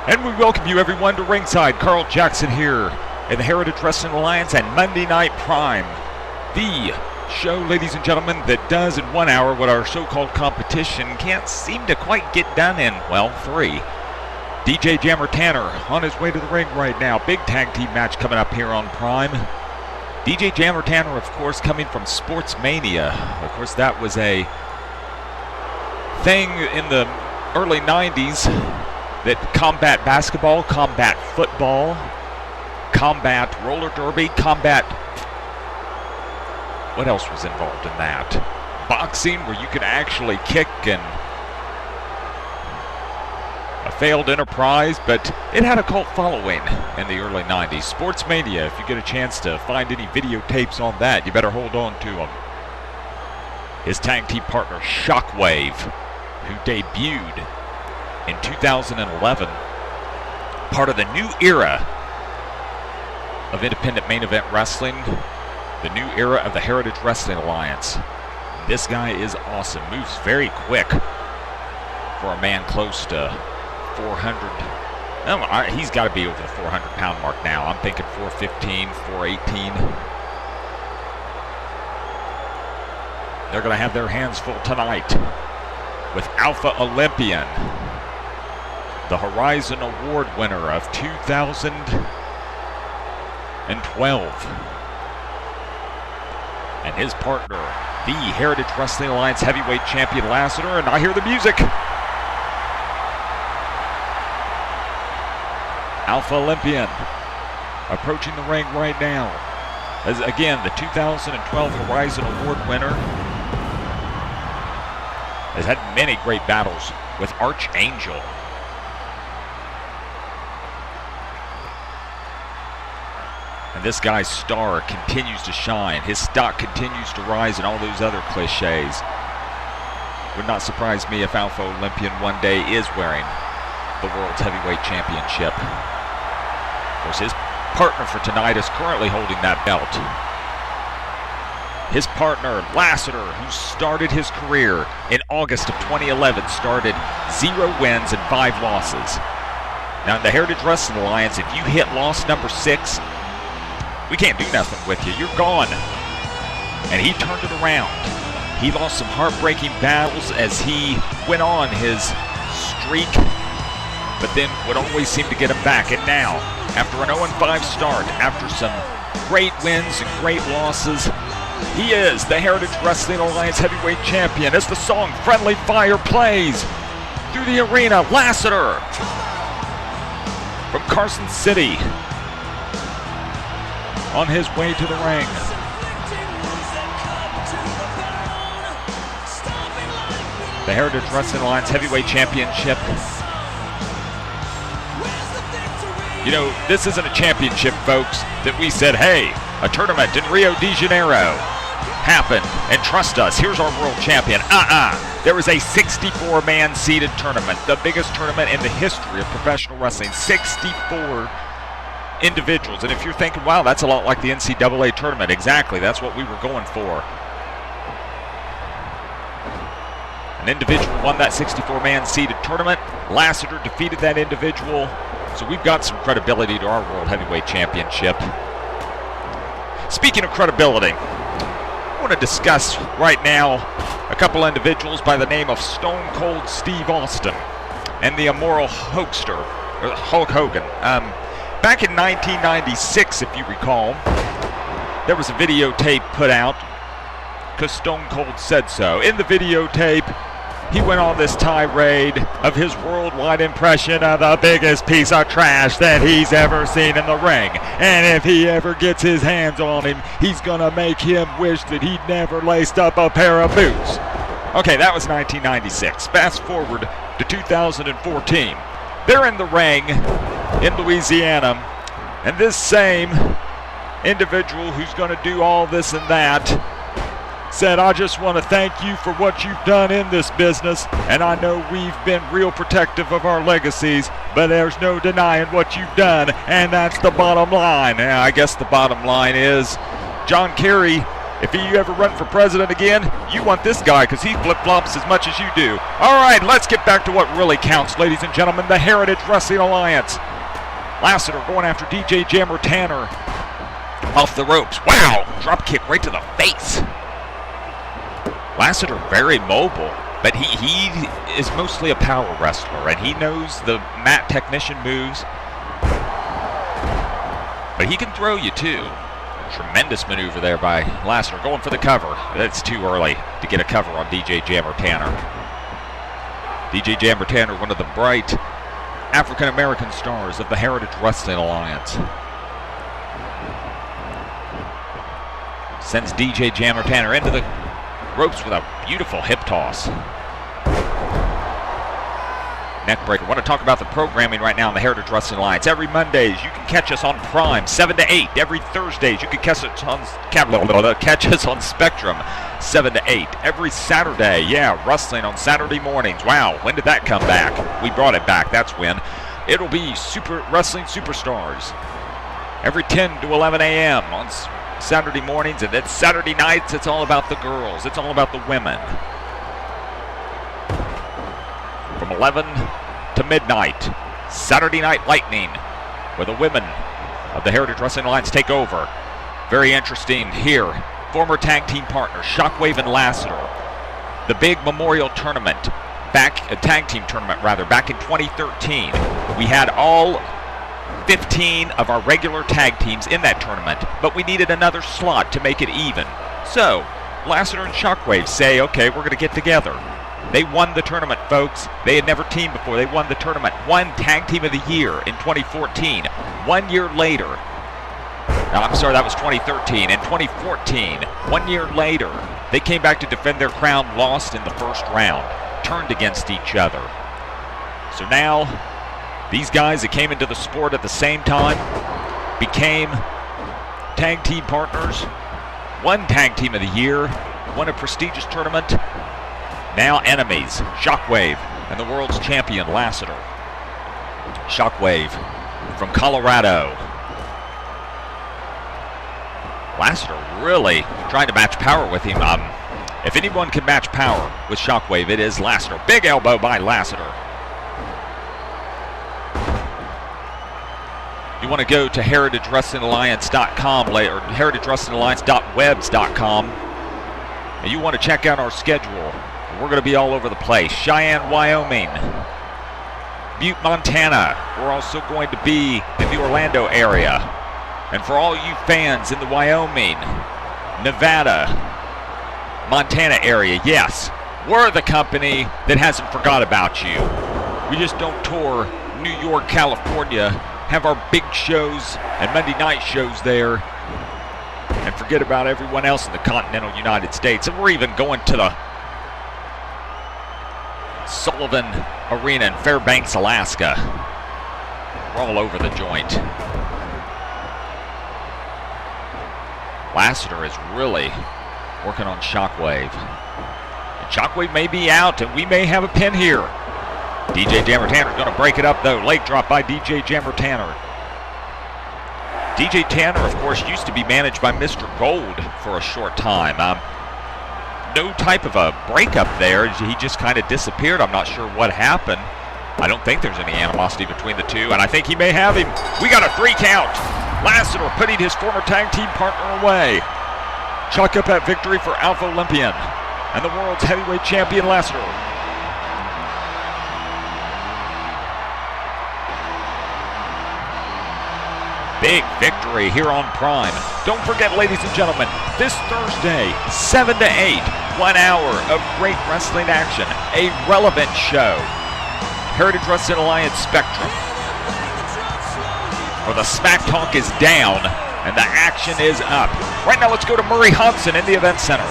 And we welcome you everyone to ringside. Carl Jackson here in the Heritage Wrestling Alliance and Monday Night Prime. The show, ladies and gentlemen, that does in 1 hour what our so-called competition can't seem to quite get done in, well, 3. DJ Jammer Tanner on his way to the ring right now. Big tag team match coming up here on Prime. DJ Jammer Tanner, of course, coming from Sports Mania. Of course, that was a thing in the early 90s. That combat basketball, combat football, combat roller derby, combat... What else was involved in that? Boxing, where you could actually kick, and a failed enterprise, but it had a cult following in the early 90s. Sports Mania, if you get a chance to find any videotapes on that, you better hold on to them. His tag team partner, Shockwave, who debuted in 2011, part of the new era of independent main event wrestling, the new era of the Heritage Wrestling Alliance. This guy is awesome, moves very quick for a man close to 400. No, he's got to be over the 400-pound mark now. I'm thinking 415, 418. They're going to have their hands full tonight with Alpha Olympian, the Horizon Award winner of 2012. And his partner, the Heritage Wrestling Alliance Heavyweight Champion Lassiter, and I hear the music. Alpha Olympian approaching the ring right now. As again, the 2012 Horizon Award winner has had many great battles with Archangel. And this guy's star continues to shine. His stock continues to rise and all those other cliches. Would not surprise me if Alpha Olympian one day is wearing the World's Heavyweight Championship. Of course, his partner for tonight is currently holding that belt. His partner, Lassiter, who started his career in August of 2011, started 0 wins and 5 losses. Now in the Heritage Wrestling Alliance, if you hit loss number 6, we can't do nothing with you. You're gone. And he turned it around. He lost some heartbreaking battles as he went on his streak, but then would always seem to get him back. And now, after an 0-5 start, after some great wins and great losses, he is the Heritage Wrestling Alliance Heavyweight Champion. As the song Friendly Fire plays through the arena, Lassiter from Carson City on his way to the ring. The Heritage Wrestling Alliance Heavyweight Championship. You know, this isn't a championship, folks, that we said, hey, a tournament in Rio de Janeiro happened, and trust us, here's our world champion. There was a 64-man seeded tournament, the biggest tournament in the history of professional wrestling. 64 individuals. And if you're thinking, wow, that's a lot like the NCAA tournament, exactly, that's what we were going for. An individual won that 64-man seeded tournament. Lassiter defeated that individual. So we've got some credibility to our World Heavyweight Championship. Speaking of credibility, I want to discuss right now a couple individuals by the name of Stone Cold Steve Austin and the immoral hoaxer, Hulk Hogan. Back in 1996, if you recall, there was a videotape put out because Stone Cold said so. In the videotape, he went on this tirade of his worldwide impression of the biggest piece of trash that he's ever seen in the ring. And if he ever gets his hands on him, he's gonna make him wish that he'd never laced up a pair of boots. Okay, that was 1996. Fast forward to 2014. They're in the ring in Louisiana, and this same individual who's gonna do all this and that said, I just want to thank you for what you've done in this business, and I know we've been real protective of our legacies, but there's no denying what you've done, and that's the bottom line. Now, I guess the bottom line is John Kerry If you ever run for president again, you want this guy because he flip-flops as much as you do. All right, let's get back to what really counts, ladies and gentlemen, the Heritage Wrestling Alliance. Lassiter going after DJ Jammer Tanner. Off the ropes. Wow, drop kick right to the face. Lassiter very mobile, but he is mostly a power wrestler, and he knows the mat technician moves. But he can throw you too. Tremendous maneuver there by Lassiter, going for the cover. That's too early to get a cover on DJ Jammer Tanner. DJ Jammer Tanner, one of the bright African-American stars of the Heritage Wrestling Alliance. Sends DJ Jammer Tanner into the ropes with a beautiful hip toss. Neck breaker. I want to talk about the programming right now in the Heritage Wrestling Alliance. Every Mondays, you can catch us on Prime, 7 to 8. Every Thursdays, you can catch us on Spectrum, 7 to 8. Every Saturday, wrestling on Saturday mornings. Wow, when did that come back? We brought it back, that's when. It'll be Wrestling Superstars. Every 10 to 11 a.m. on Saturday mornings, and then Saturday nights, it's all about the girls. It's all about the women. From 11 to midnight, Saturday Night Lightning, where the women of the Heritage Wrestling Alliance take over. Very interesting here. Former tag team partners, Shockwave and Lassiter. The big memorial tournament, tag team tournament back in 2013. We had all 15 of our regular tag teams in that tournament, but we needed another slot to make it even. So, Lassiter and Shockwave say, okay, we're going to get together. They won the tournament, folks. They had never teamed before. They won the tournament. Won Tag Team of the Year in 2014. 1 year later, I'm sorry, that was 2013. In 2014, 1 year later, they came back to defend their crown, lost in the first round, turned against each other. So now, these guys that came into the sport at the same time became tag team partners, won Tag Team of the Year, won a prestigious tournament. Now enemies, Shockwave and the world's champion, Lassiter. Shockwave from Colorado. Lassiter really trying to match power with him. If anyone can match power with Shockwave, it is Lassiter. Big elbow by Lassiter. You want to go to heritageWrestlingAlliance.com or heritageWrestlingAlliance.webs.com, and you want to check out our schedule. We're going to be all over the place. Cheyenne, Wyoming. Butte, Montana. We're also going to be in the Orlando area. And for all you fans in the Wyoming, Nevada, Montana area, yes, we're the company that hasn't forgot about you. We just don't tour New York, California, have our big shows and Monday night shows there, and forget about everyone else in the continental United States. And we're even going to the Sullivan Arena in Fairbanks, Alaska. We're all over the joint. Lassiter is really working on Shockwave. And Shockwave may be out, and we may have a pin here. DJ Jammer Tanner is going to break it up, though. Leg drop by DJ Jammer Tanner. DJ Tanner, of course, used to be managed by Mr. Gold for a short time. No type of a breakup there. He just kind of disappeared. I'm not sure what happened. I don't think there's any animosity between the two, and I think he may have him. We got a 3 count. Lassiter putting his former tag team partner away. Chalk up that victory for Alpha Olympian and the world's heavyweight champion, Lassiter. Big victory here on Prime. Don't forget, ladies and gentlemen, this Thursday, 7 to 8, 1 hour of great wrestling action, a relevant show. Heritage Wrestling Alliance Spectrum, where the smack talk is down and the action is up. Right now, let's go to Murray Hudson in the event center.